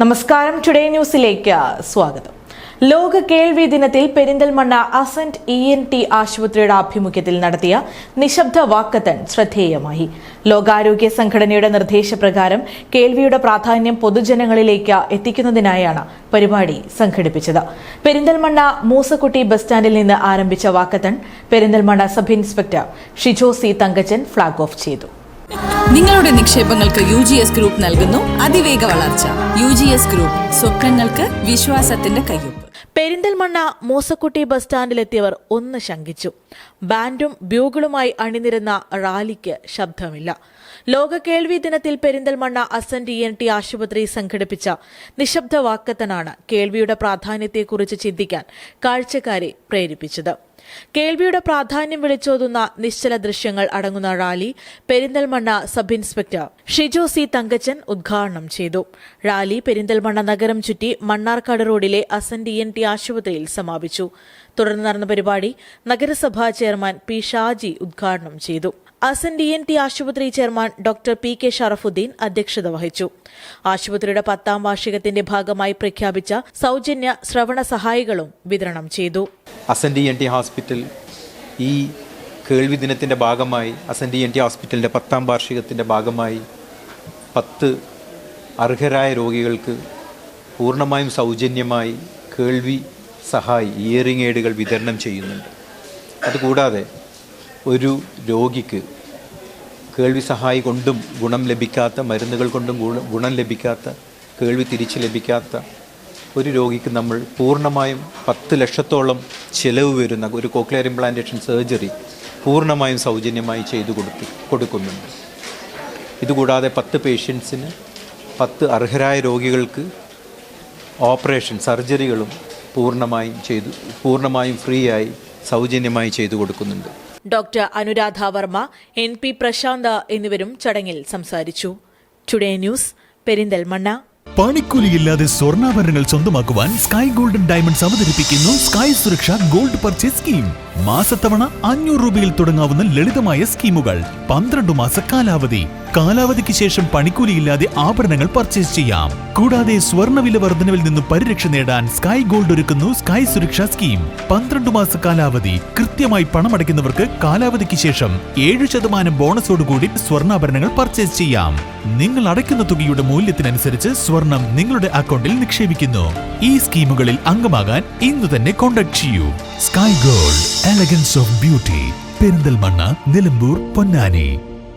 നമസ്കാരം, ടുഡേ ന്യൂസിലേക്ക് സ്വാഗതം. ലോക കേൾവി ദിനത്തിൽ പെരിന്തൽമണ്ണ അസന്റ് ENT ആശുപത്രിയുടെ ആഭിമുഖ്യത്തിൽ നടത്തിയ നിശബ്ദ വാക്കത്തൺ ശ്രദ്ധേയമായി. ലോകാരോഗ്യ സംഘടനയുടെ നിർദ്ദേശപ്രകാരം കേൾവിയുടെ പ്രാധാന്യം പൊതുജനങ്ങളിലേക്ക് എത്തിക്കുന്നതിനായാണ് പരിപാടി സംഘടിപ്പിച്ചത്. പെരിന്തൽമണ്ണ മൂസക്കുട്ടി ബസ് സ്റ്റാൻഡിൽ നിന്ന് ആരംഭിച്ച walkathon Perinthalmanna sub inspector Shijo C Thankachan flag off ചെയ്തു. നിങ്ങളുടെ നിക്ഷേപങ്ങൾക്ക് UGS ഗ്രൂപ്പ് നൽകുന്നു അതിവേഗ വളർച്ച. UGS ഗ്രൂപ്പ്, സ്വപ്നങ്ങൾക്ക് വിശ്വാസത്തിന്റെ കയ്യൊപ്പ്. പെരിന്തൽമണ്ണ മൂസക്കുട്ടി ബസ് സ്റ്റാൻഡിലെത്തിയവർ ഒന്ന് ശങ്കിച്ചു. ബാൻഡും ബ്യൂഗിളുമായി അണിനിരുന്ന റാലിക്ക് ശബ്ദമില്ല. ലോക കേൾവി ദിനത്തിൽ പെരിന്തൽമണ്ണ അസന്റ് ENT ആശുപത്രി സംഘടിപ്പിച്ച നിശബ്ദ വാക്കത്തനാണ് കേൾവിയുടെ പ്രാധാന്യത്തെക്കുറിച്ച് ചിന്തിക്കാൻ കാഴ്ചക്കാരെ പ്രേരിപ്പിച്ചത്. കേൾവിയുടെ പ്രാധാന്യം വിളിച്ചോതുന്ന നിശ്ചല ദൃശ്യങ്ങൾ അടങ്ങുന്ന rally Perinthalmanna sub inspector Shijo C Thankachan ഉദ്ഘാടനം ചെയ്തു. റാലി പെരിന്തൽമണ്ണ നഗരം ചുറ്റി മണ്ണാർക്കാട് റോഡിലെ അസന്റ് ENT ആശുപത്രിയിൽ സമാപിച്ചു. തുടർന്ന് നടന്ന പരിപാടി നഗരസഭാ ചെയർമാൻ P. ഷാജി ഉദ്ഘാടനം ചെയ്തു. അസന്റ് ENT ആശുപത്രി ചെയർമാൻ ഡോക്ടർ PK ഷറഫുദ്ദീൻ അധ്യക്ഷത വഹിച്ചു. ആശുപത്രിയുടെ 10ാം വാർഷികത്തിന്റെ ഭാഗമായി പ്രഖ്യാപിച്ച സൗജന്യ ശ്രവണ സഹായികളും വിതരണം ചെയ്തു. അസന്റ് ENT ഹോസ്പിറ്റൽ ഈ കേൾവി ദിനത്തിൻ്റെ ഭാഗമായി അസന്റ് ENT ഹോസ്പിറ്റലിൻ്റെ 10ാം വാർഷികത്തിൻ്റെ ഭാഗമായി 10 അർഹരായ രോഗികൾക്ക് പൂർണ്ണമായും സൗജന്യമായി കേൾവി സഹായി ഇയറിംഗ് എയ്ഡുകൾ വിതരണം ചെയ്യുന്നുണ്ട്. അതുകൂടാതെ ഒരു രോഗിക്ക് കേൾവി സഹായി കൊണ്ടും ഗുണം ലഭിക്കാത്ത, മരുന്നുകൾ കൊണ്ടും ഗുണം ലഭിക്കാത്ത, കേൾവി തിരിച്ച് ലഭിക്കാത്ത ഒരു രോഗിക്ക് നമ്മൾ പൂർണ്ണമായും 10 ലക്ഷത്തോളം ചിലവ് വരുന്ന ഒരു കോക്ലിയർ ഇംപ്ലാന്റേഷൻ സർജറി പൂർണ്ണമായും സൗജന്യമായി ചെയ്തു കൊടുക്കുന്നുണ്ട്. ഇതുകൂടാതെ 10 പേഷ്യൻസിന് 10 അർഹരായ രോഗികൾക്ക് ഓപ്പറേഷൻ സർജറികളും പൂർണ്ണമായും ഫ്രീ ആയി സൗജന്യമായി ചെയ്തു കൊടുക്കുന്നുണ്ട്. ഡോക്ടർ അനുരാധ വർമ്മ, NP പ്രശാന്ത എന്നിവരും ചടങ്ങിൽ സംസാരിച്ചു. Today News, Perinthalmanna. പണിക്കൂലിയില്ലാതെ സ്വർണ്ണാഭരണങ്ങൾ സ്വന്തമാക്കുവാൻ സ്കൈ ഗോൾഡൻ ഡയമണ്ട്സ് അവതരിപ്പിക്കുന്നു Sky Suraksha gold purchase scheme. മാസത്തവണ 500 രൂപയിൽ തുടങ്ങാവുന്ന ലളിതമായ സ്കീമുകൾ. 12 മാസ കാലാവധി. കാലാവധിക്ക് ശേഷം പണിക്കൂലിയില്ലാതെ ആഭരണങ്ങൾ പർച്ചേസ് ചെയ്യാം. കൂടാതെ സ്വർണ്ണവില വർധനവിൽ നിന്ന് പരിരക്ഷ നേടാൻ സ്കൈ ഗോൾഡ് ഒരുക്കുന്നു സ്കൈ സുരക്ഷ സ്കീം. 12 മാസ കാലാവധി. കൃത്യമായി പണമടയ്ക്കുന്നവർക്ക് കാലാവധിക്ക് ശേഷം 7% ബോണസോടുകൂടി സ്വർണ്ണാഭരണങ്ങൾ പർച്ചേസ് ചെയ്യാം. നിങ്ങൾ അടയ്ക്കുന്ന തുകയുടെ മൂല്യത്തിനനുസരിച്ച് സ്വർണം നിങ്ങളുടെ അക്കൗണ്ടിൽ നിക്ഷേപിക്കുന്നു. ഈ സ്കീമുകളിൽ അംഗമാകാൻ ഇന്ന് തന്നെ കോൺടാക്ട് ചെയ്യൂ. Sky gold, elegance of beauty. Perinthalmanna, Nilambur, Ponnani.